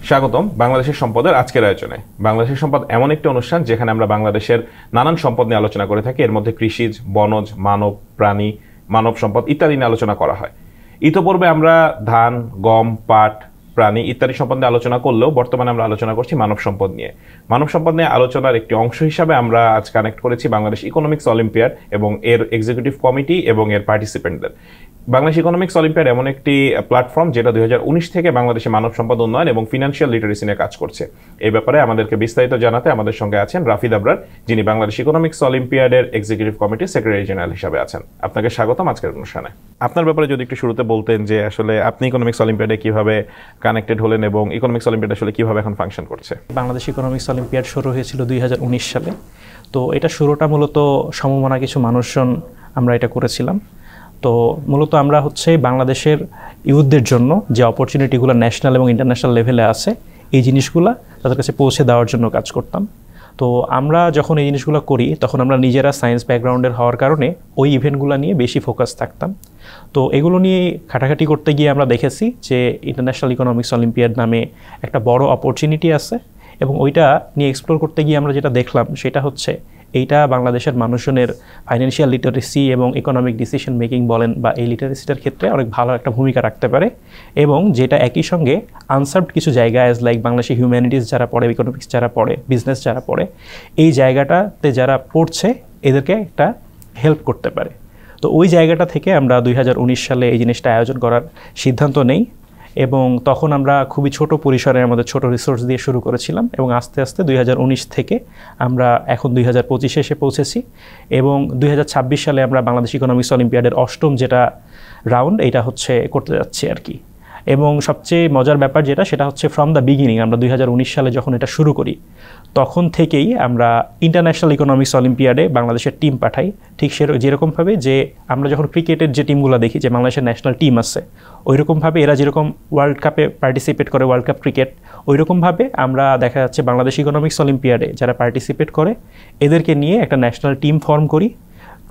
স্বাগতম বাংলাদেশের সম্পদের আজকের আয়োজনে। বাংলাদেশের সম্পদ এমন একটি অনুষ্ঠান যেখানে আমরা বাংলাদেশের নানান সম্পদ নিয়ে আলোচনা করে থাকি। এর মধ্যে কৃষিজ, বনজ, মানব, প্রাণী, মানব সম্পদ ইত্যাদি নিয়ে আলোচনা করা হয়। ইতোপূর্বে আমরা ধান, গম, পাট, প্রাণী ইত্যাদি সম্পদ নিয়ে আলোচনা করলেও বর্তমানে আমরা আলোচনা করছি মানব সম্পদ নিয়ে। মানব সম্পদ নিয়ে আলোচনার একটি অংশ হিসাবে আমরা আজ কানেক্ট করেছি বাংলাদেশ ইকোনমিক্স অলিম্পিয়াড এবং এর এক্সিকিউটিভ কমিটি এবং এর পার্টিসিপেন্টদের। বাংলাদেশ ইকোনমিক্স অলিম্পিয়াড এমন একটি প্ল্যাটফর্ম যেটা 2019 থেকে বাংলাদেশে মানব সম্পদ উন্নয়ন এবং ফিনান্সিয়াল লিটারেসি নিয়ে কাজ করছে। এই ব্যাপারে আমাদেরকে বিস্তারিত জানাতে আমাদের সঙ্গে আছেন রাফিদ আবরার, যিনি বাংলাদেশ ইকোনমিক্স অলিম্পিয়াডের এক্সিকিউটিভ কমিটির সেক্রেটারি জেনারেল হিসাবে আছেন। আপনাকে স্বাগতম আজকের অনুষ্ঠানে। আপনার ব্যাপারে যদি একটু শুরুতে বলতেন যে আসলে আপনি ইকোনমিক্স অলিম্পিয়াডে কিভাবে কানেক্টেড হলেন এবং ইকোনমিক্স অলিম্পিয়াড আসলে কিভাবে এখন ফাংশন করছে। বাংলাদেশ ইকোনমিক্স অলিম্পিয়াড শুরু হয়েছিল 2019 সালে। তো এটা শুরুটা মূলত সমমনা কিছু মানুষজন আমরা এটা করেছিলাম। তো মূলত আমরা বাংলাদেশের ইউথদের জন্য যে অপরচুনিটিগুলো ন্যাশনাল এবং ইন্টারন্যাশনাল লেভেলে আছে এই জিনিসগুলো তাদের কাছে পৌঁছে দেওয়ার জন্য কাজ করতাম। তো আমরা যখন এই জিনিসগুলো করি তখন আমরা নিজেরা সায়েন্স ব্যাকগ্রাউন্ডের হওয়ার কারণে ওই ইভেন্টগুলো নিয়ে বেশি ফোকাস থাকতাম। তো এগুলো নিয়ে খাটাখাটি করতে গিয়ে আমরা দেখেছি যে ইন্টারন্যাশনাল ইকোনমিক্স অলিম্পিয়াড নামে একটা বড় অপরচুনিটি আছে, এবং ওইটা নিয়ে এক্সপ্লোর করতে গিয়ে আমরা যেটা দেখলাম সেটা এইটা বাংলাদেশের মানুষজনের ফাইন্যান্সিয়াল লিটারেসি এবং ইকোনমিক ডিসিশন মেকিং বলেন বা এই লিটারেসিটার ক্ষেত্রে অনেক ভালো একটা ভূমিকা রাখতে পারে, এবং যেটা একই সঙ্গে আনসার্ভড কিছু জায়গা অ্যাজ লাইক বাংলাদেশি হিউম্যানিটিস যারা পড়ে, ইকোনমিক্স যারা পড়ে, বিজনেস যারা পড়ে, এই জায়গাটাতে যারা পড়ছে এদেরকে একটা হেল্প করতে পারে। তো ওই জায়গাটা থেকে আমরা 2019 সালে এই জিনিসটা আয়োজন করার সিদ্ধান্ত নেই, এবং তখন আমরা খুবই ছোট পরিসরে আমাদের ছোট রিসোর্স দিয়ে শুরু করেছিলাম, এবং আস্তে আস্তে 2019 থেকে আমরা এখন 2025 এসে পৌঁছেছি, এবং 2026 সালে আমরা বাংলাদেশ ইকোনমিক্স অলিম্পিয়াডের 8ম যেটা রাউন্ড এইটা করতে যাচ্ছি আর কি। এবং সবচেয়ে মজার ব্যাপার সেটা ফ্রম দ্য বিগিনিং আমরা 2019 সালে যখন এটা শুরু করি তখন থেকেই আমরা ইন্টারন্যাশনাল ইকোনমিক্স অলিম্পিয়াডে বাংলাদেশের টিম পাঠাই। ঠিক যেরকমভাবে যে আমরা যখন ক্রিকেটের যে টিমগুলো দেখি যে বাংলাদেশের ন্যাশনাল টিম আছে, ওইরকমভাবে এরা যেরকম ওয়ার্ল্ড কাপে পার্টিসিপেট করে, ওয়ার্ল্ড কাপ ক্রিকেট, ওইরকমভাবে আমরা দেখা যাচ্ছে বাংলাদেশ ইকোনমিক্স অলিম্পিয়াডে যারা পার্টিসিপেট করে এদেরকে নিয়ে একটা ন্যাশনাল টিম ফর্ম করি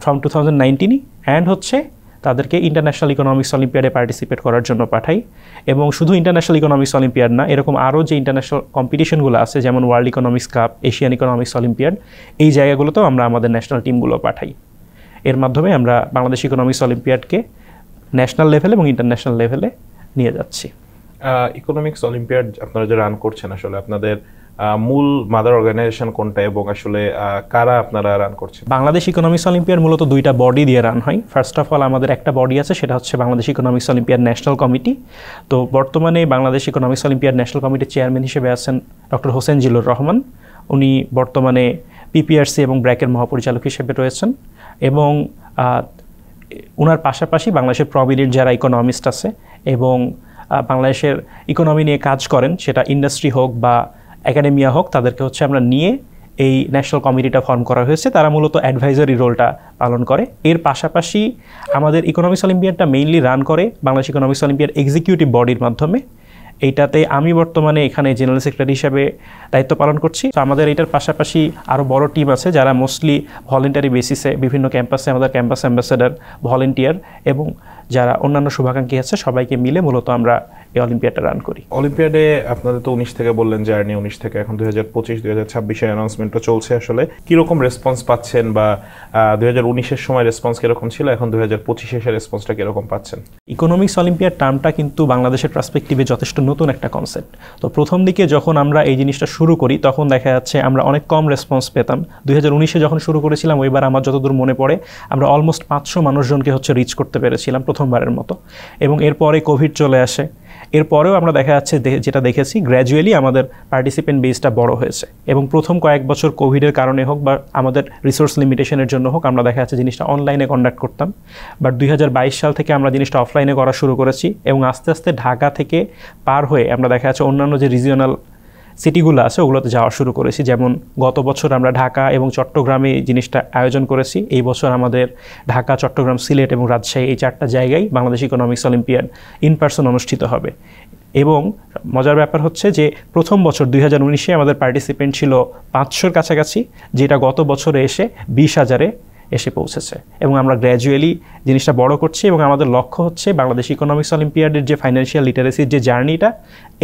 ফ্রম 2019 অ্যান্ড তাদেরকে ইন্টারন্যাশনাল ইকোনমিক্স অলিম্পিয়াডে পার্টিসিপেট করার জন্য পাঠাই। এবং শুধু ইন্টারন্যাশনাল ইকোনমিক্স অলিম্পিয়াড না, এরকম আরও যে ইন্টারন্যাশনাল কম্পিটিশনগুলো আছে যেমন world economics cup, Asian economics olympiad, এই জায়গাগুলোতেও আমরা আমাদের ন্যাশনাল টিমগুলো পাঠাই। এর মাধ্যমে আমরা বাংলাদেশ ইকোনমিক্স অলিম্পিয়াডকে ন্যাশনাল লেভেলে এবং ইন্টারন্যাশনাল লেভেলে নিয়ে যাচ্ছি। ইকোনমিক্স অলিম্পিয়াড আপনারা যে রান করছেন, আসলে আপনাদের মূল মাদার অর্গানাইজেশন কোনটা এবং আসলে কারা আপনারা রান করছেন? বাংলাদেশ ইকোনমিক্স অলিম্পিয়াড মূলত দুইটা বডি দিয়ে রান হয়। ফার্স্ট অফ অল আমাদের একটা বডি আছে, সেটা Bangladesh economics olympiad national committee. তো বর্তমানে বাংলাদেশ ইকোনমিক্স অলিম্পিয়াড ন্যাশনাল কমিটির চেয়ারম্যান হিসেবে আছেন ডক্টর হোসেন জিল্লুর রহমান। উনি বর্তমানে পিপিআরসি এবং ব্র্যাকের মহাপরিচালক হিসেবে রয়েছেন, এবং ওনার পাশাপাশি বাংলাদেশের প্রমিনেন্ট যারা ইকোনমিস্ট আছে এবং বাংলাদেশের ইকোনমি নিয়ে কাজ করেন, সেটা ইন্ডাস্ট্রি হোক বা একাডেমিয়া হোক, তাদেরকে আমরা নিয়ে এই ন্যাশনাল কমিটিটা ফর্ম করা হয়েছে। তারা মূলত অ্যাডভাইজারি রোলটা পালন করে। এর পাশাপাশি আমাদের ইকোনমিক্স অলিম্পিয়াডটা মেইনলি রান করে বাংলাদেশ ইকোনমিক্স অলিম্পিয়াড এক্সিকিউটিভ বডির মাধ্যমে। এইটাতে আমি বর্তমানে এখানে জেনারেল সেক্রেটারি হিসাবে দায়িত্ব পালন করছি। তো আমাদের এটার পাশাপাশি আরও বড় টিম আছে যারা মোস্টলি ভলেন্টারি বেসিসে বিভিন্ন ক্যাম্পাসে আমাদের ক্যাম্পাস অ্যাম্বাসেডার, ভলেন্টিয়ার এবং যারা অন্যান্য শুভাকাঙ্ক্ষী আছে সবাইকে মিলে মূলত আমরা এই অলিম্পিয়াডটা রান করি। অলিম্পিয়াডে আপনাদের তো 19 থেকে বললেন জার্নি, 19 থেকে এখন 2025-2026 অ্যানাউন্সমেন্টও চলছে। আসলে কীরকম রেসপন্স পাচ্ছেন, বা 2019-এর সময় রেসপন্স কীরকম ছিল, এখন 2025-এর রেসপন্সটা কীরকম পাচ্ছেন? ইকোনমিক্স অলিম্পিয়াড টার্মটা কিন্তু বাংলাদেশের পার্সপেক্টিভে যথেষ্ট নতুন একটা কনসেপ্ট। তো প্রথম দিকে যখন আমরা এই জিনিসটা শুরু করি তখন দেখা যাচ্ছে আমরা অনেক কম রেসপন্স পেতাম। 2019-এ যখন শুরু করেছিলাম ওইবার আমার যতদূর মনে পড়ে আমরা অলমোস্ট 500 মানুষজনকে রিচ করতে পেরেছিলাম প্রথমবারের মতো, এবং এরপরে কোভিড চলে আসে। এরপরেও আমরা দেখা যাচ্ছে যেটা দেখেছি গ্র্যাজুয়ালি আমাদের পার্টিসিপেন্ট বেসটা বড় হয়েছে, এবং প্রথম কয়েক বছর কোভিডের কারণে হোক বা আমাদের রিসোর্স লিমিটেশনের জন্য হোক আমরা দেখা যাচ্ছে জিনিসটা অনলাইনে কন্ডাক্ট করতাম। বাট 2022 সাল থেকে আমরা জিনিসটা অফলাইনে করা শুরু করেছি, এবং আস্তে আস্তে ঢাকা থেকে পার হয়ে আমরা দেখা যাচ্ছে অন্যান্য যে রিজিওনাল সিটিগুলো আছে ওগুলোতে যাওয়া শুরু করেছি। যেমন গত বছর আমরা ঢাকা এবং চট্টগ্রামে জিনিসটা আয়োজন করেছি। এই বছর আমাদের ঢাকা, চট্টগ্রাম, সিলেট এবং রাজশাহী এই 4টা জায়গায় Bangladesh economics olympiad in person অনুষ্ঠিত হবে। এবং মজার ব্যাপার যে প্রথম বছর 2019-এ আমাদের পার্টিসিপেন্ট ছিল 500-র কাছাকাছি, যেটা গত বছরে এসে 20,000-এ এসে পৌঁছেছে, এবং আমরা গ্র্যাজুয়ালি জিনিসটা বড় করছি। এবং আমাদের লক্ষ্য বাংলাদেশ ইকোনমিক্স অলিম্পিয়াডের যে ফাইন্যান্সিয়াল লিটারেসির যে জার্নিটা,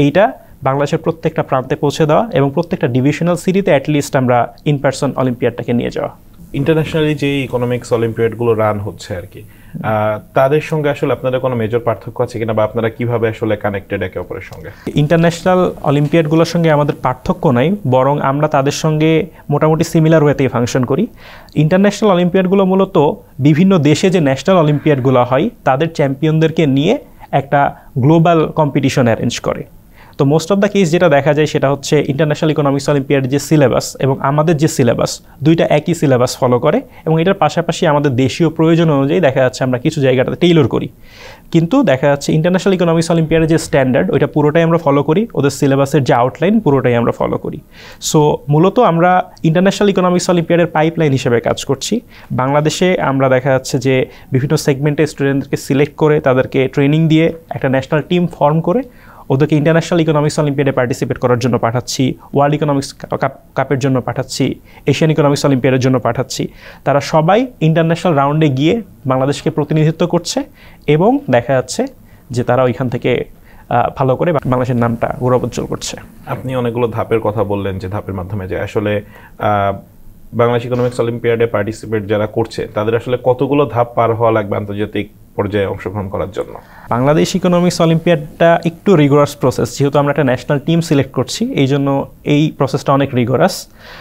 এইটা বাংলাদেশের প্রত্যেকটা প্রান্তে পৌঁছে দেওয়া এবং প্রত্যেকটা ডিভিশনাল সিটিতে অ্যাটলিস্ট আমরা ইন পার্সন অলিম্পিয়াডটাকে নিয়ে যাওয়া। ইন্টারন্যাশনালি যে ইকোনমিক্স অলিম্পিয়াডগুলো রান হচ্ছে আর কি, তাদের সঙ্গে আসলে আপনাদের কোনো মেজর পার্থক্য আছে কিনা, বা আপনারা কিভাবে আসলে কানেক্টেড একে অপরের সঙ্গে? ইন্টারন্যাশনাল অলিম্পিয়াডগুলোর সঙ্গে আমাদের পার্থক্য নাই, বরং আমরা তাদের সঙ্গে মোটামুটি সিমিলার ওয়েতেই ফাংশন করি। ইন্টারন্যাশনাল অলিম্পিয়াডগুলো মূলত বিভিন্ন দেশে যে ন্যাশনাল অলিম্পিয়াডগুলো হয় তাদের চ্যাম্পিয়নদেরকে নিয়ে একটা গ্লোবাল কম্পিটিশন অ্যারেঞ্জ করে। তো মোস্ট অফ দ্য কেস যেটা দেখা যায় সেটা হচ্ছে ইন্টারন্যাশনাল ইকোনমিক্স অলিম্পিয়াড যে সিলেবাস এবং আমাদের যে সিলেবাস, দুইটা একই সিলেবাস ফলো করে, এবং এটার পাশাপাশি আমাদের দেশীয় প্রয়োজন অনুযায়ী দেখা যাচ্ছে আমরা কিছু জায়গাটাতে টেইলর করি। কিন্তু দেখা যাচ্ছে ইন্টারন্যাশনাল ইকোনমিক্স অলিম্পিয়াডের যে স্ট্যান্ডার্ড ওইটা পুরোটাই আমরা ফলো করি, ওদের সিলেবাসের যে আউটলাইন পুরোটাই আমরা ফলো করি। সো মূলত আমরা ইন্টারন্যাশনাল ইকোনমিক্স অলিম্পিয়াডের পাইপলাইন হিসেবে কাজ করছি। বাংলাদেশে আমরা দেখা যাচ্ছে যে বিভিন্ন সেগমেন্টে স্টুডেন্টদেরকে সিলেক্ট করে তাদেরকে ট্রেনিং দিয়ে একটা ন্যাশনাল টিম ফর্ম করে ওদেরকে ইন্টারন্যাশনাল ইকোনমিক্স অলিম্পিয়াডে পার্টিসিপেট করার জন্য পাঠাচ্ছি, ওয়ার্ল্ড ইকোনমিক্স কাপের জন্য পাঠাচ্ছি, এশিয়ান ইকোনমিক্স অলিম্পিয়াডের জন্য পাঠাচ্ছি। তারা সবাই ইন্টারন্যাশনাল রাউন্ডে গিয়ে বাংলাদেশকে প্রতিনিধিত্ব করছে এবং দেখা যাচ্ছে যে তারা ওইখান থেকে ভালো করে বাংলাদেশের নামটা গৌরবোজ্জ্বল করছে। আপনি অনেকগুলো ধাপের কথা বললেন, যে ধাপের মাধ্যমে যে আসলে বাংলাদেশ ইকোনমিক্স অলিম্পিয়াডে পার্টিসিপেট যারা করছে তাদের আসলে কতগুলো ধাপ পার হওয়া লাগবে আন্তর্জাতিক পর্যায়ে অংশগ্রহণ করার জন্য? বাংলাদেশ ইকোনমিক্স অলিম্পিয়াডটা একটু রিগোরাস প্রসেস, যেহেতু আমরা একটা ন্যাশনাল টিম সিলেক্ট করছি এই জন্য এই প্রসেসটা অনেক রিগোরাস।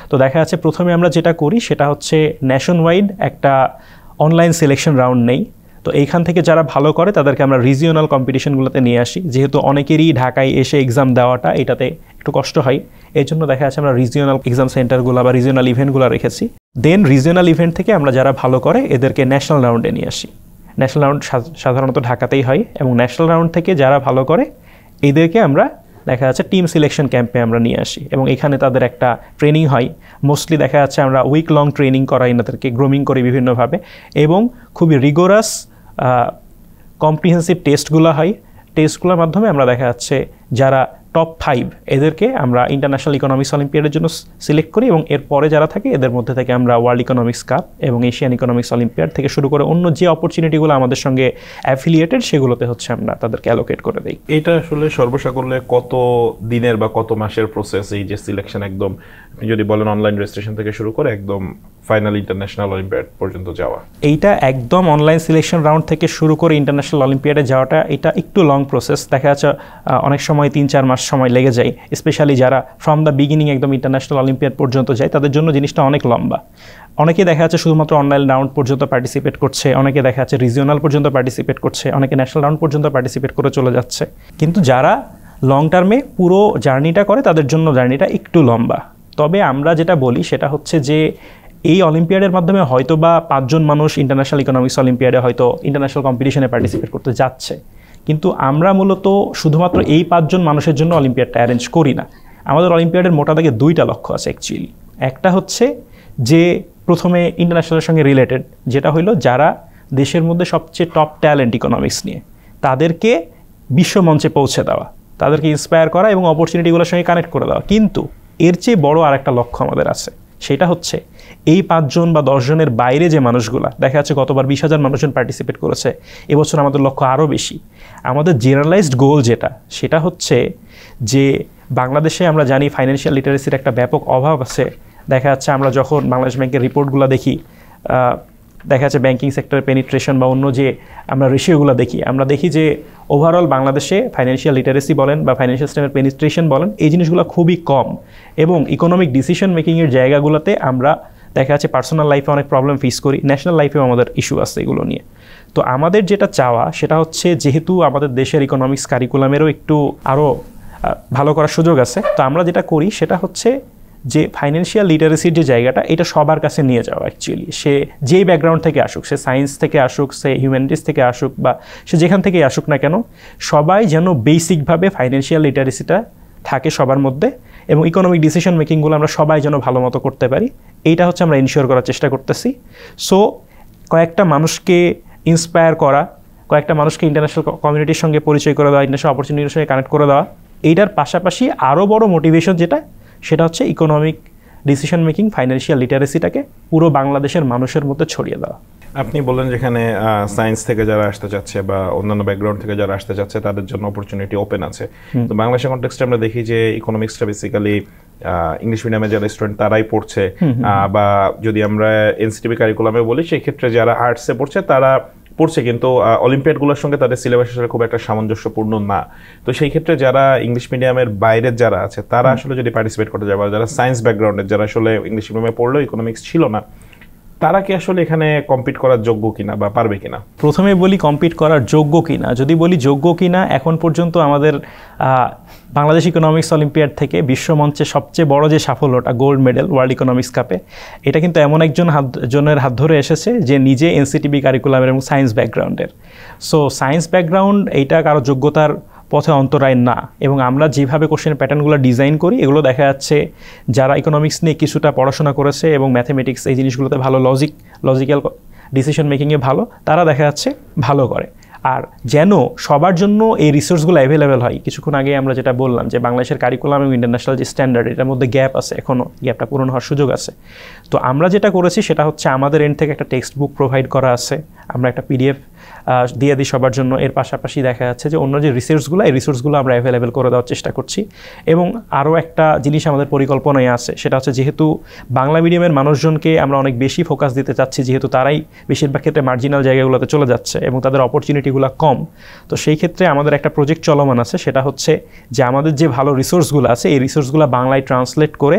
তো দেখা যাচ্ছে প্রথমে আমরা যেটা করি সেটা হচ্ছে ন্যাশন ওয়াইড একটা অনলাইন সিলেকশন রাউন্ড নেই। তো এইখান থেকে যারা ভালো করে তাদেরকে আমরা রিজিওনাল কম্পিটিশনগুলোতে নিয়ে আসি, যেহেতু অনেকেরই ঢাকায় এসে এক্সাম দেওয়াটা এটাতে একটু কষ্ট হয়, এই জন্য দেখা যাচ্ছে আমরা রিজিওনাল এক্সাম সেন্টারগুলো বা রিজিওনাল ইভেন্টগুলো রেখেছি। দেন রিজিওনাল ইভেন্ট থেকে আমরা যারা ভালো করে এদেরকে ন্যাশনাল রাউন্ডে নিয়ে আসি। ন্যাশনাল রাউন্ড সাধারণত ঢাকাতেই হয়, এবং ন্যাশনাল রাউন্ড থেকে যারা ভালো করে এদেরকে আমরা দেখা যাচ্ছে টিম সিলেকশন ক্যাম্পে আমরা নিয়ে আসি, এবং এখানে তাদের একটা ট্রেনিং হয়। মোস্টলি দেখা যাচ্ছে আমরা উইক লং ট্রেনিং করাই, এনাদেরকে গ্রোমিং করি বিভিন্নভাবে, এবং খুবই রিগোরাস কম্প্রিহেন্সিভ টেস্টগুলো হয়। টেস্টগুলোর মাধ্যমে আমরা দেখা যাচ্ছে যারা টপ 5 এদেরকে আমরা ইন্টারন্যাশনাল ইকোনমিক্স অলিম্পিয়াডের জন্য সিলেক্ট করি, এবং এরপরে যারা থাকে এদের মধ্যে থেকে আমরা ওয়ার্ল্ড ইকোনমিক্স কাপ এবং এশিয়ান ইকোনমিক্স অলিম্পিয়াড থেকে শুরু করে অন্য যে অপরচুনিটিগুলো আমাদের সঙ্গে অ্যাফিলিয়েটেড সেগুলোতে হচ্ছে আমরা তাদেরকে অ্যালোকেট করে দিই। এটা আসলে সর্বসাকুল্যে কত দিনের বা কত মাসের প্রসেস এই যে সিলেকশন, একদম আপনি যদি বলেন অনলাইন রেজিস্ট্রেশন থেকে শুরু করে একদম ফাইনাল ইন্টারন্যাশনাল অলিম্পিয়াড পর্যন্ত যাওয়া? এইটা একদম অনলাইন সিলেকশন রাউন্ড থেকে শুরু করে ইন্টারন্যাশনাল অলিম্পিয়াডে যাওয়াটা এটা একটু লং প্রসেস। দেখা যাচ্ছে অনেক সময় 3-4 মাস সময় লেগে যায়, স্পেশালি যারা ফ্রম দ্য বিগিনিং একদম ইন্টারন্যাশনাল অলিম্পিয়াড পর্যন্ত যায় তাদের জন্য জিনিসটা অনেক লম্বা। অনেকে দেখা যাচ্ছে শুধুমাত্র অনলাইন রাউন্ড পর্যন্ত পার্টিসিপেট করছে, অনেকে দেখা যাচ্ছে রিজিওনাল পর্যন্ত পার্টিসিপেট করছে, অনেকে ন্যাশনাল রাউন্ড পর্যন্ত পার্টিসিপেট করে চলে যাচ্ছে। কিন্তু যারা লং টার্মে পুরো জার্নিটা করে তাদের জন্য জার্নিটা একটু লম্বা। তবে আমরা যেটা বলি সেটা হচ্ছে যে এই অলিম্পিয়াডের মাধ্যমে হয়তো বা 5 জন মানুষ ইন্টারন্যাশনাল ইকোনমিক্স অলিম্পিয়াডে হয়তো ইন্টারন্যাশনাল কম্পিটিশনে পার্টিসিপেট করতে যাচ্ছে, কিন্তু আমরা মূলত শুধুমাত্র এই 5 জন মানুষের জন্য অলিম্পিয়াডটা অ্যারেঞ্জ করি না। আমাদের অলিম্পিয়াডের মোটা দাগে 2টা লক্ষ্য আছে অ্যাকচুয়ালি। একটা হচ্ছে যে প্রথমে ইন্টারন্যাশনালের সঙ্গে রিলেটেড, যেটা হলো যারা দেশের মধ্যে সবচেয়ে টপ ট্যালেন্ট ইকোনমিক্স নিয়ে তাদেরকে বিশ্বমঞ্চে পৌঁছে দেওয়া, তাদেরকে ইন্সপায়ার করা এবং অপরচুনিটিগুলোর সঙ্গে কানেক্ট করে দেওয়া। কিন্তু এর চেয়ে বড় আরেকটা লক্ষ্য আমাদের আছে, সেটা হচ্ছে এই 5 জন বা 10 জনের বাইরে যে মানুষগুলো, দেখা যাচ্ছে গতবার 20,000 মানুষজন পার্টিসিপেট করেছে, এবছর আমাদের লক্ষ্য আরও বেশি। আমাদের জেনারেলাইজড গোল সেটা হচ্ছে যে বাংলাদেশে আমরা জানি ফাইন্যান্সিয়াল লিটারেসির একটা ব্যাপক অভাব আছে। দেখা যাচ্ছে আমরা যখন বাংলাদেশ ব্যাংকের রিপোর্টগুলো দেখি, দেখা যাচ্ছে ব্যাংকিং সেক্টরের পেনিট্রেশন বা অন্য যে আমরা রেশিওগুলো দেখি, আমরা দেখি যে ওভারঅল বাংলাদেশে ফাইন্যান্সিয়াল লিটারেসি বলেন বা ফাইন্যান্সিয়াল সিস্টেমের পেনিট্রেশন বলেন, এই জিনিসগুলো খুবই কম, এবং ইকোনমিক ডিসিশন মেকিংয়ের জায়গাগুলোতে আমরা দেখা যাচ্ছে পার্সোনাল লাইফে অনেক প্রবলেম ফেস করি, ন্যাশনাল লাইফেও আমাদের ইস্যু আছে এগুলো নিয়ে। তো আমাদের যেটা চাওয়া সেটা হচ্ছে যেহেতু আমাদের দেশের ইকোনমিক্স কারিকুলামেরও একটু আরও ভালো করার সুযোগ আছে, তো আমরা যেটা করি সেটা হচ্ছে যে ফাইন্যান্সিয়াল লিটারেসির যে জায়গাটা এটা সবার কাছে নিয়ে যাওয়া। অ্যাকচুয়ালি সে যেই ব্যাকগ্রাউন্ড থেকে আসুক, সে সায়েন্স থেকে আসুক, সে হিউম্যানিটিস থেকে আসুক, বা সে যেখান থেকেই আসুক না কেন, সবাই যেন বেসিকভাবে ফাইন্যান্সিয়াল লিটারেসিটা থাকে সবার মধ্যে, এবং ইকোনমিক ডিসিশন মেকিংগুলো আমরা সবাই যেন ভালো মতো করতে পারি, এইটা হচ্ছে আমরা ইনশিওর করার চেষ্টা করতেছি। সো কয়েকটা মানুষকে ইন্সপায়ার করা, কয়েকটা মানুষকে ইন্টারন্যাশনাল কমিউনিটির সঙ্গে পরিচয় করে দেওয়া, ইন্টারন্যাশনাল অপরচুনিটির সঙ্গে কানেক্ট করে দেওয়া, এইটার পাশাপাশি আরও বড় মোটিভেশন সেটা হচ্ছে ইকোনমিক ডিসিশন মেকিং, ফাইন্যান্সিয়াল লিটারেসিটাকে পুরো বাংলাদেশের মানুষের মধ্যে ছড়িয়ে দেওয়া। আপনি বললেন যেখানে সায়েন্স থেকে যারা আসতে চাচ্ছে বা অন্যান্য ব্যাকগ্রাউন্ড থেকে যারা আসতে চাচ্ছে তাদের জন্য অপরচুনিটি ওপেন আছে, তো বাংলাদেশের কনটেক্সটে আমরা দেখি যে ইকোনমিক্সটা বেসিক্যালি ইংলিশ মিডিয়ামে যারা স্টুডেন্ট তারাই পড়ছে, বা যদি আমরা এনসিটিভি কারিকুলামে বলি সেই ক্ষেত্রে যারা আর্টসে পড়ছে তারা পড়ছে, কিন্তু অলিম্পিয়াডগুলোর সঙ্গে তাদের সিলেবাস আসলে খুব একটা সামঞ্জস্যপূর্ণ না। তো সেই ক্ষেত্রে যারা ইংলিশ মিডিয়ামের বাইরের যারা আছে তারা আসলে যদি পার্টিসিপেট করতে যায়, বা যারা সায়েন্স ব্যাকগ্রাউন্ডের যারা আসলে ইংলিশ মিডিয়ামে পড়লেও ইকোনমিক্স ছিল না, তারা কি আসলে এখানে কম্পিট করার যোগ্য কিনা বা পারবে কিনা? প্রথমে বলি কম্পিট করার যোগ্য কিনা। যদি বলি যোগ্য কিনা, এখন পর্যন্ত আমাদের বাংলাদেশ ইকোনমিক্স অলিম্পিয়াড থেকে বিশ্বমঞ্চে সবচেয়ে বড় যে সাফল্যটা, গোল্ড মেডেল ওয়ার্ল্ড ইকোনমিক্স কাপে, এটা কিন্তু এমন জনের হাত ধরে এসেছে যে নিজে এনসিটিভি কারিকুলামের এবং সায়েন্স ব্যাকগ্রাউন্ডের। সো সায়েন্স ব্যাকগ্রাউন্ড এইটা কারো যোগ্যতার পথে অন্তরায় না। এবং আমরা যেভাবে কোশ্চেন প্যাটার্নগুলো ডিজাইন করি, এগুলো দেখা যাচ্ছে যারা ইকোনমিক্স নিয়ে কিছুটা পড়াশোনা করেছে এবং ম্যাথমেটিক্স এই জিনিসগুলোতে ভালো, লজিক্যাল ডিসিশন মেকিংয়ে ভালো, তারা দেখা যাচ্ছে ভালো করে। আর যেন সবার জন্য এই রিসোর্সগুলো অ্যাভেলেবেল হয়। কিছুক্ষণ আগে আমরা যেটা বললাম যে বাংলাদেশের কারিকুলাম এবং ইন্টারন্যাশনাল যে স্ট্যান্ডার্ড, এটার মধ্যে গ্যাপ আছে, এখনও গ্যাপটা পূরণ হওয়ার সুযোগ আছে। তো আমরা যেটা করেছি সেটা হচ্ছে আমাদের এন্ড থেকে একটা টেক্সট বুক প্রোভাইড করা আছে, আমরা একটা পিডিএফ দিয়ে দিই সবার জন্য। এর পাশাপাশি দেখা যাচ্ছে যে অন্য যে রিসোর্সগুলো, এই রিসোর্সগুলো আমরা অ্যাভেলেবেল করে দেওয়ার চেষ্টা করছি। এবং আরও একটা জিনিস আমাদের পরিকল্পনায় আছে, সেটা হচ্ছে যেহেতু বাংলা মিডিয়ামের মানুষজনকে আমরা অনেক বেশি ফোকাস দিতে চাচ্ছি, যেহেতু তারাই বেশিরভাগ ক্ষেত্রে মার্জিনাল জায়গাগুলোতে চলে যাচ্ছে এবং তাদের অপরচুনিটিগুলো কম। তো সেই ক্ষেত্রে আমাদের একটা প্রজেক্ট চলমান আছে, সেটা হচ্ছে যে আমাদের যে ভালো রিসোর্সগুলো আছে এই রিসোর্সগুলো বাংলায় ট্রান্সলেট করে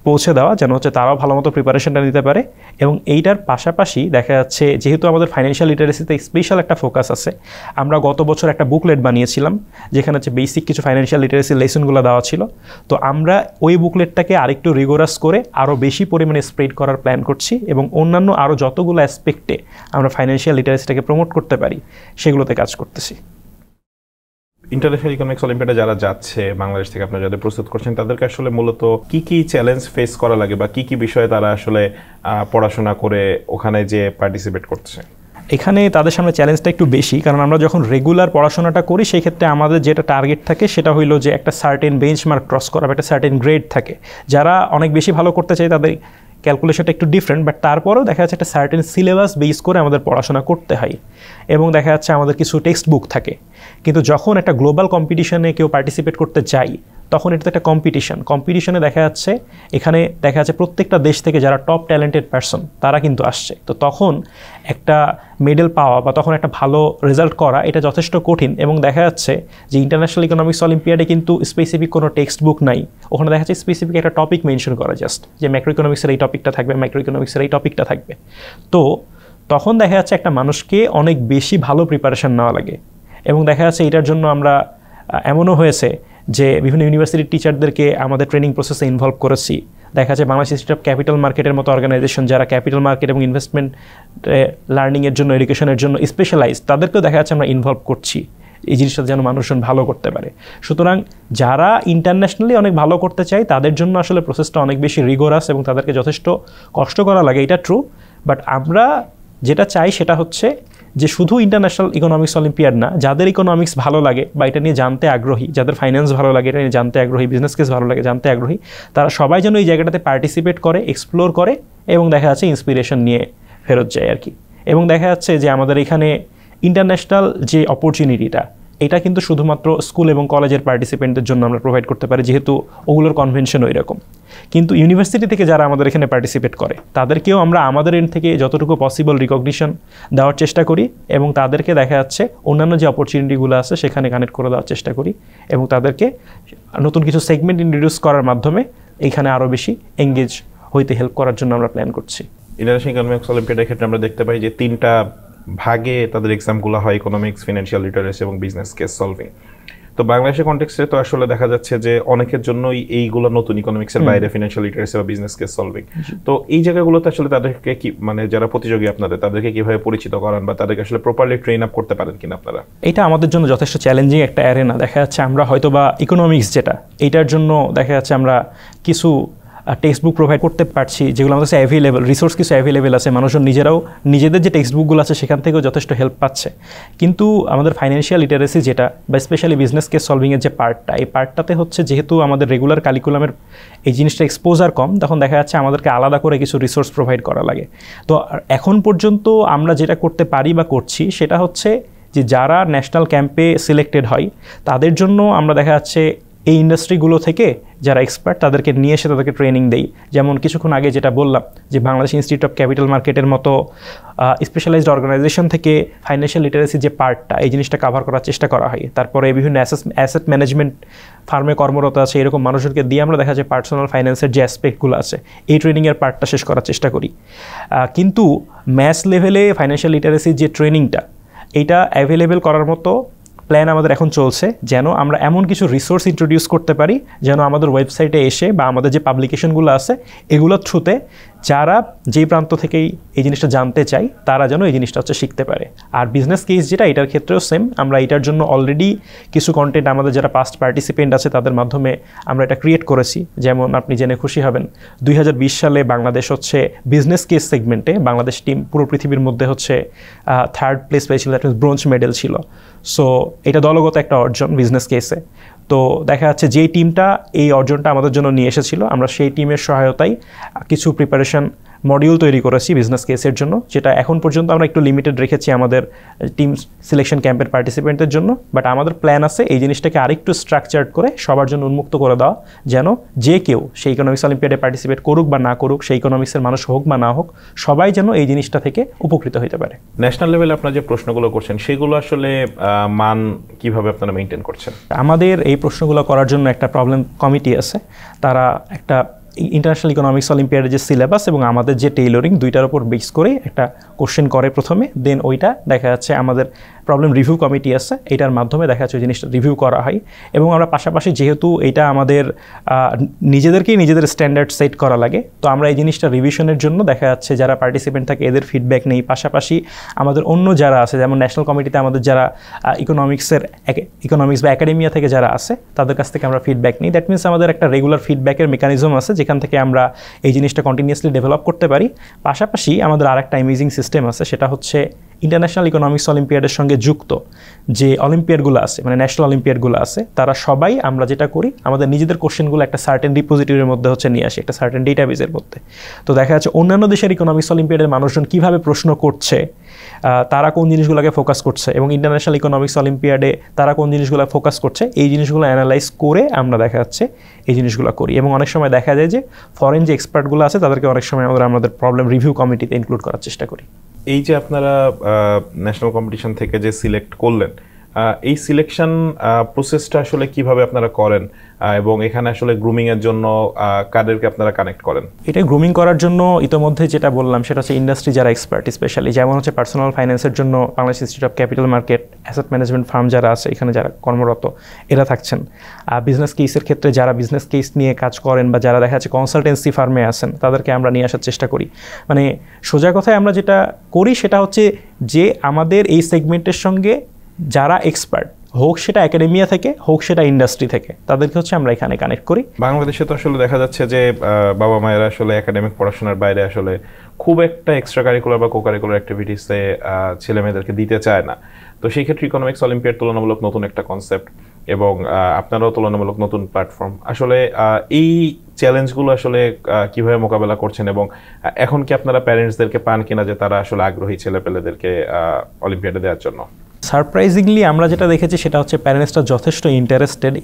পৌঁছে দেওয়া, যেন হচ্ছে তারাও ভালো মতো প্রিপারেশনটা নিতে পারে। এবং এইটার পাশাপাশি দেখা যাচ্ছে যেহেতু আমাদের ফাইন্যান্সিয়াল লিটারেসিতে স্পেশাল একটা ফোকাস আছে, আমরা গত বছর একটা বুকলেট বানিয়েছিলাম যেখানে হচ্ছে বেসিক কিছু ফাইন্যান্সিয়াল লিটারেসি লেসনগুলো দেওয়া ছিল। তো আমরা ওই বুকলেটটাকে আরেকটু রিগোরাস করে আরও বেশি পরিমাণে স্প্রেড করার প্ল্যান করছি, এবং অন্যান্য আরও যতগুলো অ্যাসপেক্টে আমরা ফাইন্যান্সিয়াল লিটারেসিটাকে প্রমোট করতে পারি সেগুলোতে কাজ করতেছি। ইন্টারন্যাশনাল ইকোনমিক্স অলিম্পিয়াডে যারা যাচ্ছে বাংলাদেশ থেকে, আপনারা যাদের প্রস্তুত করছেন, তাদেরকে আসলে মূলত কি কি চ্যালেঞ্জ ফেস করা লাগে বা কি কি বিষয়ে তারা আসলে পড়াশোনা করে ওখানে যে পার্টিসিপেট করছে? এখানে তাদের সামনে চ্যালেঞ্জটা একটু বেশি, কারণ আমরা যখন রেগুলার পড়াশোনাটা করি সেই ক্ষেত্রে আমাদের যেটা টার্গেট থাকে সেটা হইলো যে একটা সার্টেন বেঞ্চমার্ক ক্রস করা, একটা সার্টেন গ্রেড থাকে। যারা অনেক বেশি ভালো করতে চায় তাদের ক্যালকুলেশনটা একটু ডিফারেন্ট, বাট তারপরেও দেখা যাচ্ছে একটা সার্টেন সিলেবাস বেস করে আমাদের পড়াশোনা করতে হয়। এবং দেখা যাচ্ছে আমাদের কিছু টেক্সট বুক থাকে। কিন্তু যখন একটা গ্লোবাল কম্পিটিশনে কেউ পার্টিসিপেট করতে যায়, তখন এটা তো একটা কম্পিটিশনে দেখা যাচ্ছে এখানে দেখা যাচ্ছে প্রত্যেকটা দেশ থেকে যারা টপ ট্যালেন্টেড পারসন তারা কিন্তু আসছে। তো তখন একটা মেডেল পাওয়া বা তখন একটা ভালো রেজাল্ট করা এটা যথেষ্ট কঠিন। এবং দেখা যাচ্ছে যে ইন্টারন্যাশনাল ইকোনমিক্স অলিম্পিয়াডে কিন্তু স্পেসিফিক কোনো টেক্সট বুক নাই, ওখানে দেখা যাচ্ছে স্পেসিফিক একটা টপিক মেনশন করা, জাস্ট যে ম্যাক্রো ইকোনমিক্সের এই টপিকটা থাকবে, মাইক্রো ইকোনমিক্সের এই টপিকটা থাকবে। তো তখন দেখা যাচ্ছে একটা মানুষকে অনেক বেশি ভালো প্রিপারেশন নেওয়া লাগে। এবং দেখা যাচ্ছে এটার জন্য আমরা এমনও হয়েছে যে বিভিন্ন ইউনিভার্সিটির টিচারদেরকে আমাদের ট্রেনিং প্রসেসে ইনভলভ করেছি। দেখা যাচ্ছে বাংলাদেশ ইনস্টিটিউট অফ ক্যাপিটাল মার্কেটের মতো অর্গানাইজেশন যারা ক্যাপিটাল মার্কেট এবং ইনভেস্টমেন্ট লার্নিংয়ের জন্য, এডুকেশনের জন্য স্পেশালাইজ, তাদেরকেও দেখা যাচ্ছে আমরা ইনভলভ করছি এই জিনিসটা যেন মানুষজন ভালো করতে পারে। সুতরাং যারা ইন্টারন্যাশনালি অনেক ভালো করতে চায় তাদের জন্য আসলে প্রসেসটা অনেক বেশি রিগোরাস এবং তাদেরকে যথেষ্ট কষ্ট করা লাগে, এটা ট্রু। বাট আমরা যেটা চাই সেটা হচ্ছে যে শুধু ইন্টারন্যাশনাল ইকোনমিক্স অলিম্পিয়াড না, যাদের ইকোনমিক্স ভালো লাগে বা এটা নিয়ে জানতে আগ্রহী, যাদের ফাইন্যান্স ভালো লাগে এটা নিয়ে জানতে আগ্রহী, বিজনেস কেস ভালো লাগে জানতে আগ্রহী, তারা সবাই যেন এই জায়গাটাতে পার্টিসিপেট করে, এক্সপ্লোর করে এবং দেখা যাচ্ছে ইন্সপিরেশন নিয়ে ফেরত যায় আর কি। এবং দেখা যাচ্ছে যে আমাদের এখানে ইন্টারন্যাশনাল যে অপরচুনিটিটা, এটা কিন্তু শুধুমাত্র স্কুল এবং কলেজের পার্টিসিপেন্টদের জন্য আমরা প্রোভাইড করতে পারি, যেহেতু ওগুলোর কনভেনশন ওই রকম। কিন্তু ইউনিভার্সিটি থেকে যারা আমাদের এখানে পার্টিসিপেট করে তাদেরকেও আমরা আমাদের এন্ড থেকে যতটুকু পসিবল রিকগনিশন দেওয়ার চেষ্টা করি, এবং তাদেরকে দেখা যাচ্ছে অন্যান্য যে অপরচুনিটিগুলো আছে সেখানে কানেক্ট করে দেওয়ার চেষ্টা করি, এবং তাদেরকে নতুন কিছু সেগমেন্ট ইন্ট্রোডিউস করার মাধ্যমে এইখানে আরও বেশি এঙ্গেজ হইতে হেল্প করার জন্য আমরা প্ল্যান করছি। ইন্টারন্যাশনাল ইকোনমিক্স অলিম্পিয়াডের ক্ষেত্রে আমরা দেখতে পাই যে 3টা ভাগে তাদের এক্সামগুলো হয়, ইকোনমিক্স, ফিনান্সিয়াল লিটারেসি এবং বিজনেস কেস সলভিং। তো বাংলাদেশের কনটেক্সটে তো আসলে দেখা যাচ্ছে যে অনেকের জন্যই এইগুলো নতুন, ইকোনমিক্সের বাইরে ফিনান্সিয়াল লিটারেসি বা বিজনেস কেস সলভিং। তো এই জায়গাগুলোতে আসলে তাদেরকে কি, মানে যারা প্রতিযোগী আপনাদের, তাদেরকে কিভাবে পরিচিত করান বা তাদেরকে আসলে প্রপারলি ট্রেন আপ করতে পারেন কিনা আপনারা? এটা আমাদের জন্য যথেষ্ট চ্যালেঞ্জিং একটা অ্যারেনা। দেখা যাচ্ছে আমরা হয়তো বা ইকোনমিক্স যেটা, এইটার জন্য দেখা যাচ্ছে আমরা কিছু টেক্সট বুক প্রোভাইড করতে পারছি, যেগুলো আমাদের কাছে অ্যাভেলেবেল, রিসোর্স কিছু অ্যাভেলেবেল আছে, মানুষজন নিজেরাও নিজেদের যে টেক্সট বুকগুলো আছে সেখান থেকেও যথেষ্ট হেল্প পাচ্ছে। কিন্তু আমাদের ফাইন্যান্সিয়াল লিটারেসি যেটা বা স্পেশালি বিজনেস কেস সলভিংয়ের যে পার্টটা, এই পার্টটাতে হচ্ছে যেহেতু আমাদের রেগুলার কারিকুলামের এই জিনিসটা এক্সপোজার কম, তখন দেখা যাচ্ছে আমাদেরকে আলাদা করে কিছু রিসোর্স প্রোভাইড করা লাগে। তো এখন পর্যন্ত আমরা যেটা করতে পারি বা করছি সেটা হচ্ছে যে যারা ন্যাশনাল ক্যাম্পে সিলেক্টেড হয় তাদের জন্য আমরা দেখা যাচ্ছে এই ইন্ডাস্ট্রিগুলো থেকে যারা এক্সপার্ট তাদেরকে নিয়ে এসে তাদেরকে ট্রেনিং দেই। যেমন কিছুক্ষণ আগে যেটা বললাম যে বাংলাদেশ ইনস্টিটিউট অফ ক্যাপিটাল মার্কেটের মতো স্পেশালাইজড অর্গানাইজেশন থেকে ফাইন্যান্সিয়াল লিটারেসি যে পার্টটা, এই জিনিসটা কভার করার চেষ্টা করা হয়। তারপরে বিভিন্ন অ্যাসেট ম্যানেজমেন্ট ফার্মে কর্মরত আছে এরকম মানুষজনকে দিয়ে আমরা দেখা যায় পার্সোনাল ফাইন্যান্সের যে অ্যাসপেক্টগুলো আছে এই ট্রেনিংয়ের পার্টটা শেষ করার চেষ্টা করি। কিন্তু ম্যাস লেভেলে ফাইন্যান্সিয়াল লিটারেসির যে ট্রেনিংটা এইটা অ্যাভেলেবেল করার মতো প্ল্যান আমাদের এখন চলছে, যেন আমরা এমন কিছু রিসোর্স ইন্ট্রোডিউস করতে পারি যেন আমাদের ওয়েবসাইটে এসে বা আমাদের যে পাবলিকেশনগুলো আছে এগুলোর থ্রুতে যারা যেই প্রান্ত থেকেই এই জিনিসটা জানতে চাই তারা যেন এই জিনিসটা হচ্ছে শিখতে পারে। আর বিজনেস কেস যেটা, এটার ক্ষেত্রেও সেম, আমরা এটার জন্য অলরেডি কিছু কন্টেন্ট আমাদের যারা পাস্ট পার্টিসিপেন্ট আছে তাদের মাধ্যমে আমরা এটা ক্রিয়েট করেছি। যেমন আপনি জেনে খুশি হবেন 2020 সালে বাংলাদেশ হচ্ছে বিজনেস কেস সেগমেন্টে বাংলাদেশ টিম পুরো পৃথিবীর মধ্যে হচ্ছে 3rd প্লেস পেয়েছিল, দ্যাট মিনস ব্রোঞ্জ মেডেল ছিল। সো এটা দলগত একটা অর্জন বিজনেস কেসে। তো দেখা যাচ্ছে যেই টিমটা এই অর্জনটা আমাদের জন্য নিয়ে এসেছিল, আমরা সেই টিমের সহায়তায় কিছু প্রিপারেশন মডিউল তৈরি করেছি বিজনেস কেসের জন্য, যেটা এখন পর্যন্ত আমরা একটু লিমিটেড রেখেছি আমাদের টিম সিলেকশন ক্যাম্পের পার্টিসিপেন্টদের জন্য। বাট আমাদের প্ল্যান আছে এই জিনিসটাকে আরেকটু স্ট্রাকচার্ড করে সবার জন্য উন্মুক্ত করে দেওয়া, যেন যে কেউ সেই ইকোনমিক্স অলিম্পিয়াডে পার্টিসিপেট করুক বা না করুক, সেই ইকোনমিক্সের মানুষ হোক বা না হোক, সবাই যেন এই জিনিসটা থেকে উপকৃত হতে পারে। ন্যাশনাল লেভেলে আপনারা যে প্রশ্নগুলো করছেন সেগুলো আসলে মান কিভাবে আপনারা মেনটেন করছেন? আমাদের এই প্রশ্নগুলো করার জন্য একটা প্রবলেম কমিটি আছে, তারা একটা ইন্টারন্যাশনাল ইকোনমিক্স অলিম্পিয়াডের যে সিলেবাস এবং আমাদের যে টেইলরিং দুইটার উপর বেস করে একটা কোশ্চেন করে প্রথমে, দেন ওইটা দেখা যাচ্ছে আমাদের প্রবলেম রিভিউ কমিটি আছে, এটার মাধ্যমে দেখা যাচ্ছে ওই জিনিসটা রিভিউ করা হয়। এবং আমরা পাশাপাশি যেহেতু এটা আমাদের নিজেদেরকেই নিজেদের স্ট্যান্ডার্ড সেট করা লাগে, তো আমরা এই জিনিসটা রিভিশনের জন্য দেখা যাচ্ছে যারা পার্টিসিপেন্ট থাকে এদের ফিডব্যাক নেই। পাশাপাশি আমাদের অন্য যারা আছে, যেমন ন্যাশনাল কমিটিতে আমাদের যারা ইকোনমিক্স বা একাডেমিয়া থেকে যারা আছে তাদের কাছ থেকে আমরা ফিডব্যাক নিই। দ্যাট মিনস আমাদের একটা রেগুলার ফিডব্যাকের মেকানিজম আছে যেখান থেকে আমরা এই জিনিসটা কন্টিনিউয়াসলি ডেভেলপ করতে পারি। পাশাপাশি আমাদের আরেকটা অ্যামেজিং সিস্টেম আছে, সেটা হচ্ছে ইন্টারন্যাশনাল ইকোনমিক্স অলিম্পিয়াডের সঙ্গে যুক্ত যে অলিম্পিয়াডগুলো আছে, মানে ন্যাশনাল অলিম্পিয়াডগুলো আছে, তারা সবাই আমরা যেটা করি আমাদের নিজেদের কোশ্চেনগুলো একটা সার্টেন রিপোজিটরির মধ্যে হচ্ছে নিয়ে আসি, একটা সার্টেন ডেটাবেজের মধ্যে। তো দেখা যাচ্ছে অন্যান্য দেশের ইকোনমিক্স অলিম্পিয়াডের মানুষজন কীভাবে প্রশ্ন করছে, তারা কোন জিনিসগুলোকে ফোকাস করছে, এবং ইন্টারন্যাশনাল ইকোনমিক্স অলিম্পিয়াডে তারা কোন জিনিসগুলো ফোকাস করছে, এই জিনিসগুলো অ্যানালাইজ করে আমরা দেখা যাচ্ছে এই জিনিসগুলো করি। এবং অনেক সময় দেখা যায় যে ফরেন যে এক্সপার্টগুলো আছে তাদেরকে অনেক সময় আমাদের প্রবলেম রিভিউ কমিটিতে ইনক্লুড করার চেষ্টা করি। এই যে আপনারা ন্যাশনাল কম্পিটিশন থেকে যে সিলেক্ট করলেন, এই সিলেকশন প্রসেসটা আসলে কিভাবে আপনারা করেন এবং এখানে আসলে গ্রুমিং এর জন্য কাদেরকে আপনারা কানেক্ট করেন? এটা গ্রুমিং করার জন্য ইতোমধ্যে যেটা বললাম সেটা হচ্ছে ইন্ডাস্ট্রি যারা এক্সপার্ট, স্পেশালি যেমন হচ্ছে পার্সোনাল ফাইন্যান্সের জন্য Bangladesh institute of capital market, asset management farm যারা আছে এখানে যারা কর্মরত এরা থাকছেন। বিজনেস কেসের ক্ষেত্রে যারা বিজনেস কেস নিয়ে কাজ করেন বা যারা দেখা যাচ্ছে কনসালটেন্সি ফার্মে আছেন তাদেরকে আমরা নিয়ে আসার চেষ্টা করি। মানে সোজা কথায় আমরা যেটা করি সেটা হচ্ছে যে আমাদের এই সেগমেন্টের সঙ্গে যারা এক্সপার্ট, হোক সেটা একাডেমিয়া থেকে হোক সেটা ইন্ডাস্ট্রি থেকে, তাদেরকে হচ্ছে আমরা এখানে কানেক্ট করি। বাংলাদেশে তো আসলে দেখা যাচ্ছে যে বাবা মায়েরা আসলে একাডেমিক পড়াশোনার বাইরে আসলে খুব একটা এক্সট্রা কারিকুলার বা কোকারিকুলার অ্যাক্টিভিটিসে ছেলে মেয়েদেরকে দিতে চায় না। তো সেই ক্ষেত্রে ইকোনমিক্স অলিম্পিয়াড তুলনামূলক নতুন একটা কনসেপ্ট এবং আপনারাও তুলনামূলক নতুন প্ল্যাটফর্ম। আসলে এই চ্যালেঞ্জগুলো আসলে কিভাবে মোকাবেলা করছেন এবং এখন কি আপনারা প্যারেন্টসদেরকে পান কিনা যে তারা আসলে আগ্রহী ছেলেপেলেদেরকে অলিম্পিয়াডে দেওয়ার জন্য? সারপ্রাইজিংলি আমরা যেটা দেখেছি সেটা হচ্ছে প্যারেন্টসরা যথেষ্ট ইন্টারেস্টেড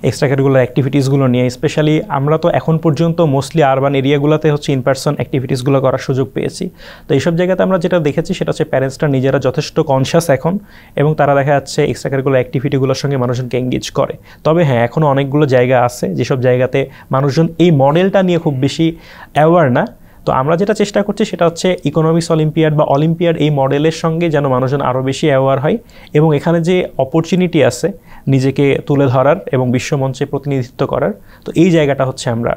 এক্সট্রা কারিকুলার অ্যাক্টিভিটিসগুলো নিয়ে। স্পেশালি আমরা তো এখন পর্যন্ত মোস্টলি আরবান এরিয়াগুলোতে হচ্ছে ইন পার্সন অ্যাক্টিভিটিসগুলো করার সুযোগ পেয়েছি। তো এইসব জায়গাতে আমরা যেটা দেখেছি সেটা হচ্ছে প্যারেন্টসরা নিজেরা যথেষ্ট কনসিয়াস এখন, এবং তারা দেখা যাচ্ছে এক্সট্রা কারিকুলার অ্যাক্টিভিটিগুলোর সঙ্গে মানুষজনকে এঙ্গেজ করে। তবে হ্যাঁ, এখনও অনেকগুলো জায়গা আছে যেসব জায়গাতে মানুষজন এই মডেলটা নিয়ে খুব বেশি অ্যাওয়ার না। তো আমরা যেটা চেষ্টা করছি সেটা হচ্ছে ইকোনমিক্স অলিম্পিয়াড বা অলিম্পিয়াড এই মডেলের সঙ্গে যেন মানুষজন আরও বেশি অ্যাওয়ার হয়, এবং এখানে যে অপরচুনিটি আছে নিজেকে তুলে ধরার এবং বিশ্বমঞ্চে প্রতিনিধিত্ব করার, তো এই জায়গাটা হচ্ছে আমরা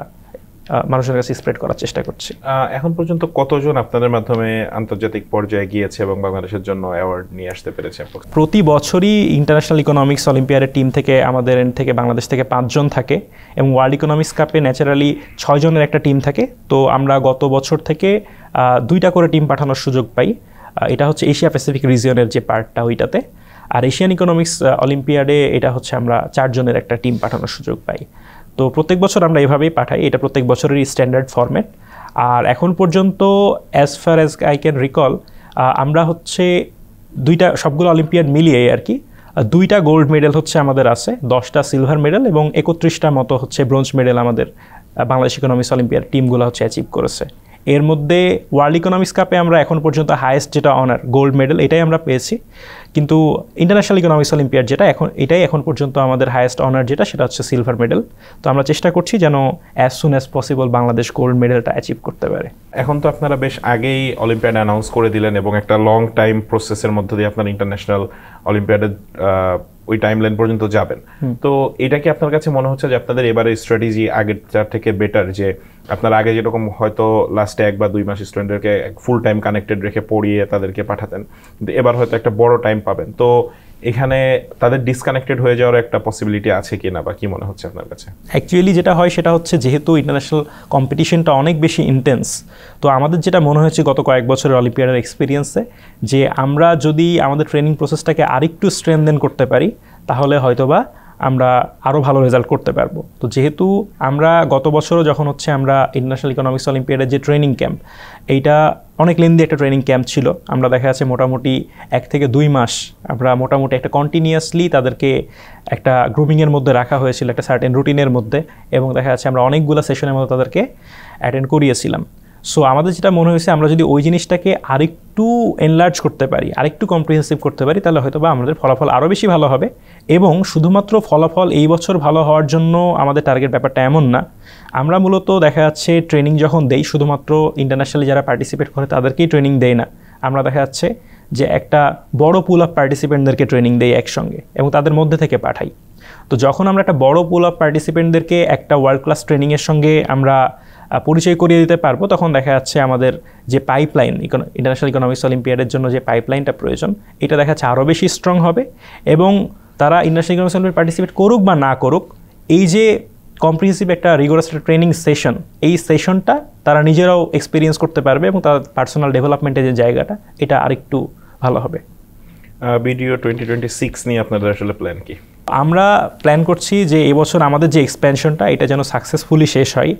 মানুষের কাছে স্প্রেড করার চেষ্টা করছি। এখন পর্যন্ত কতজন আপনাদের মাধ্যমে আন্তর্জাতিক পর্যায়ে গিয়েছে এবং বাংলাদেশের জন্য অ্যাওয়ার্ড নিয়ে আসতে পেরেছে? প্রতি বছরই ইন্টারন্যাশনাল ইকোনমিক্স অলিম্পিয়াডের টিম থেকে আমাদের এন্ড থেকে বাংলাদেশ থেকে 5 জন থাকে এবং ওয়ার্ল্ড ইকোনমিক্স কাপে ন্যাচারালি 6 জনের একটা টিম থাকে। তো আমরা গত বছর থেকে 2টা করে টিম পাঠানোর সুযোগ পাই। এটা হচ্ছে এশিয়া প্যাসিফিক রিজিয়নের যে পার্টটা ওইটাতে, আর এশিয়ান ইকোনমিক্স অলিম্পিয়াডে এটা হচ্ছে আমরা 4 জনের একটা টিম পাঠানোর সুযোগ পাই। তো প্রত্যেক বছর আমরা এভাবেই পাঠাই, এটা প্রত্যেক বছরেরই স্ট্যান্ডার্ড ফরম্যাট। আর এখন পর্যন্ত as far as I can recall আমরা হচ্ছে সবগুলো অলিম্পিয়াড মিলিয়ে আর কি 2টা গোল্ড মেডেল হচ্ছে আমাদের আছে, 10টা সিলভার মেডেল এবং 31টা মতো হচ্ছে ব্রোঞ্জ মেডেল আমাদের বাংলাদেশ ইকোনমিক্স অলিম্পিয়াড টিমগুলো হচ্ছে অ্যাচিভ করেছে। এর মধ্যে ওয়ার্ল্ড ইকোনমিক্স কাপে আমরা এখন পর্যন্ত হাইয়েস্ট যেটা অনার গোল্ড মেডেল এটাই আমরা পেয়েছি, কিন্তু ইন্টারন্যাশনাল ইকোনমিক্স অলিম্পিয়াড যেটা এটাই এখন পর্যন্ত আমাদের হাইয়েস্ট অনার যেটা সেটা হচ্ছে সিলভার মেডেল। তো আমরা চেষ্টা করছি যেন as soon as possible Bangladesh gold মেডেলটা অ্যাচিভ করতে পারে। এখন তো আপনারা বেশ আগেই অলিম্পিয়াড অ্যানাউন্স করে দিলেন এবং একটা লং টাইম প্রসেসের মধ্যে দিয়ে আপনারা ইন্টারন্যাশনাল অলিম্পিয়াডের ওই টাইমলাইন পর্যন্ত যাবেন। তো এটা কি আপনার কাছে মনে হচ্ছে যে আপনাদের এবারে স্ট্র্যাটেজি আগেরটার থেকে বেটার, যে আপনারা আগে যেরকম হয়তো লাস্টে 1 বা 2 মাস স্টুডেন্টদেরকে ফুল টাইম কানেক্টেড রেখে পড়িয়ে তাদেরকে পাঠাতেন, কিন্তু এবার হয়তো একটা বড় টাইম পাবেন, তো এখানে তাদের ডিসকানেক্টেড হয়ে যাওয়ার একটা পসিবিলিটি আছে কিনা বা কি মনে হচ্ছে আপনার কাছে? অ্যাকচুয়ালি যেটা হয় সেটা হচ্ছে যেহেতু ইন্টারন্যাশনাল কম্পিটিশনটা অনেক বেশি ইন্টেন্স, তো আমাদের যেটা মনে হয়েছে গত কয়েক বছরের অলিম্পিয়াডের এক্সপিরিয়েন্সে যে আমরা যদি আমাদের ট্রেনিং প্রসেসটাকে আরেকটু স্ট্রেনথেন করতে পারি তাহলে হয়তোবা আমরা আরও ভালো রেজাল্ট করতে পারবো। তো যেহেতু আমরা গত বছরও যখন হচ্ছে আমরা ইন্টারন্যাশনাল ইকোনমিক্স অলিম্পিয়াডের যে ট্রেনিং ক্যাম্প, এইটা অনেক লেন্দি একটা ট্রেনিং ক্যাম্প ছিল, আমরা দেখা যাচ্ছে মোটামুটি 1 থেকে 2 মাস আমরা মোটামুটি একটা কন্টিনিউয়াসলি তাদেরকে একটা গ্রুমিংয়ের মধ্যে রাখা হয়েছিল, একটা সার্টেন রুটিনের মধ্যে, এবং দেখা যাচ্ছে আমরা অনেকগুলো সেশনের মধ্যে তাদেরকে অ্যাটেন্ড করিয়েছিলাম। সো আমাদের যেটা মনে হয়েছে আমরা যদি ওই জিনিসটাকে আরেকটু এনলার্জ করতে পারি, আরেকটু কম্প্রিহেন্সিভ করতে পারি, তাহলে হয়তো বা আমাদের ফলাফল আরও বেশি ভালো হবে। এবং শুধুমাত্র ফলাফল এই বছর ভালো হওয়ার জন্য আমাদের টার্গেট ব্যাপারটা এমন না, আমরা মূলত দেখা যাচ্ছে ট্রেনিং যখন দেই শুধুমাত্র ইন্টারন্যাশনালি যারা পার্টিসিপেট করে তাদেরকেই ট্রেনিং দেই না, আমরা দেখা যাচ্ছে যে একটা বড় পুল অফ পার্টিসিপেন্টদেরকে ট্রেনিং দেই একসঙ্গে এবং তাদের মধ্যে থেকে পাঠাই। তো যখন আমরা একটা বড় পুল অফ পার্টিসিপেন্টদেরকে একটা ওয়ার্ল্ড ক্লাস ট্রেনিংয়ের সঙ্গে আমরা পরিচয় করিয়ে দিতে পারবো, তখন দেখা যাচ্ছে আমাদের যে পাইপলাইন ইন্টারন্যাশনাল ইকোনমিক্স অলিম্পিয়াডের জন্য যে পাইপলাইনটা প্রয়োজন এটা দেখা যাচ্ছে আরও বেশি স্ট্রং হবে, এবং তারা ইন্টারন্যাশনাল ইকোনমিক্স অলিম্পিয়াড পার্টিসিপেট করুক বা না করুক, এই যে কম্প্রিহেন্সিভ একটা রিগোরাস ট্রেনিং সেশন, এই সেশনটা তারা নিজেরাও এক্সপিরিয়েন্স করতে পারবে এবং তার পার্সোনাল ডেভেলপমেন্টের যে জায়গাটা এটা আরেকটু ভালো হবে। ভিডিও 2026 নিয়ে আপনাদের আসলে প্ল্যান কি? আমরা প্ল্যান করছি যে এবছর আমাদের যে এক্সপ্যানশনটা এটা যেন সাকসেসফুলি শেষ হয়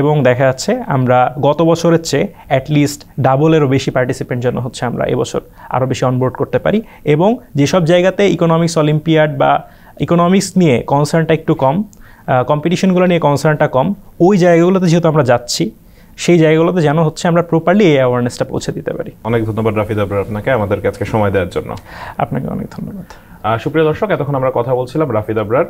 এবং দেখা যাচ্ছে আমরা গত বছরের চেয়ে অ্যাটলিস্ট ডাবলেরও বেশি পার্টিসিপেন্ট যেন হচ্ছে আমরা এবছর আরও বেশি অনবোর্ড করতে পারি, এবং যেসব জায়গাতে ইকোনমিক্স অলিম্পিয়াড বা ইকোনমিক্স নিয়ে কনসার্নটা একটু কম, কম্পিটিশনগুলো নিয়ে কনসার্নটা কম, ওই জায়গাগুলোতে যেহেতু আমরা যাচ্ছি সেই জায়গাগুলোতে যেন হচ্ছে আমরা প্রপারলি এই অ্যাওয়ারনেসটা পৌঁছে দিতে পারি। অনেক ধন্যবাদ রাফিদ আবরার আপনাকে আমাদের কাছে সময় দেওয়ার জন্য। আপনাকে অনেক ধন্যবাদ। সুপ্রিয় দর্শক, এতক্ষণ আমরা কথা বলছিলাম Rafid Abrar,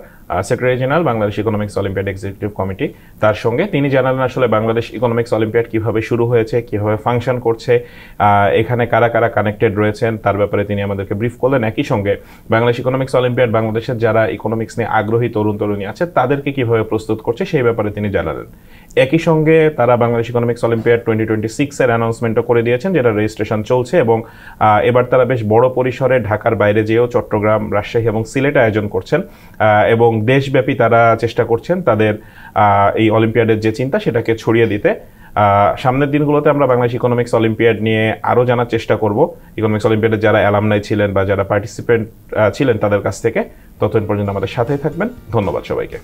secretary general Bangladesh economics olympiad executive committee. তার সঙ্গে তিনি জানালেন আসলে বাংলাদেশ ইকোনমিক্স অলিম্পিয়াড কিভাবে শুরু হয়েছে, কিভাবে ফাংশন করছে, এখানে কারা কারা কানেক্টেড রয়েছেন তার ব্যাপারে তিনি আমাদেরকে ব্রিফ করলেন। একই সঙ্গে বাংলাদেশ ইকোনমিক্স অলিম্পিয়াড বাংলাদেশের যারা ইকোনমিক্স নিয়ে আগ্রহী তরুণ তরুণী আছে তাদেরকে কিভাবে প্রস্তুত করছে সেই ব্যাপারে তিনি জানালেন। একই সঙ্গে তারা বাংলাদেশ ইকোনমিক্স অলিম্পিয়াড 2026-এর অ্যানাউন্সমেন্টও করে দিয়েছেন, যেটা রেজিস্ট্রেশন চলছে, এবং এবার তারা বেশ বড় পরিসরে ঢাকার বাইরে যেও চট্টগ্রাম, রাজশাহী এবং সিলেটে আয়োজন করছেন, এবং দেশব্যাপী তারা চেষ্টা করছেন তাদের এই অলিম্পিয়াডের যে চিন্তা সেটাকে ছড়িয়ে দিতে। সামনের দিনগুলোতে আমরা বাংলাদেশ ইকোনমিক্স অলিম্পিয়াড নিয়ে আরও জানার চেষ্টা করব, ইকোনমিক্স অলিম্পিয়াডের যারা অ্যালামনাই ছিলেন বা যারা পার্টিসিপেন্ট ছিলেন তাদের কাছ থেকে। ততদিন পর্যন্ত আমাদের সাথেই থাকবেন। ধন্যবাদ সবাইকে।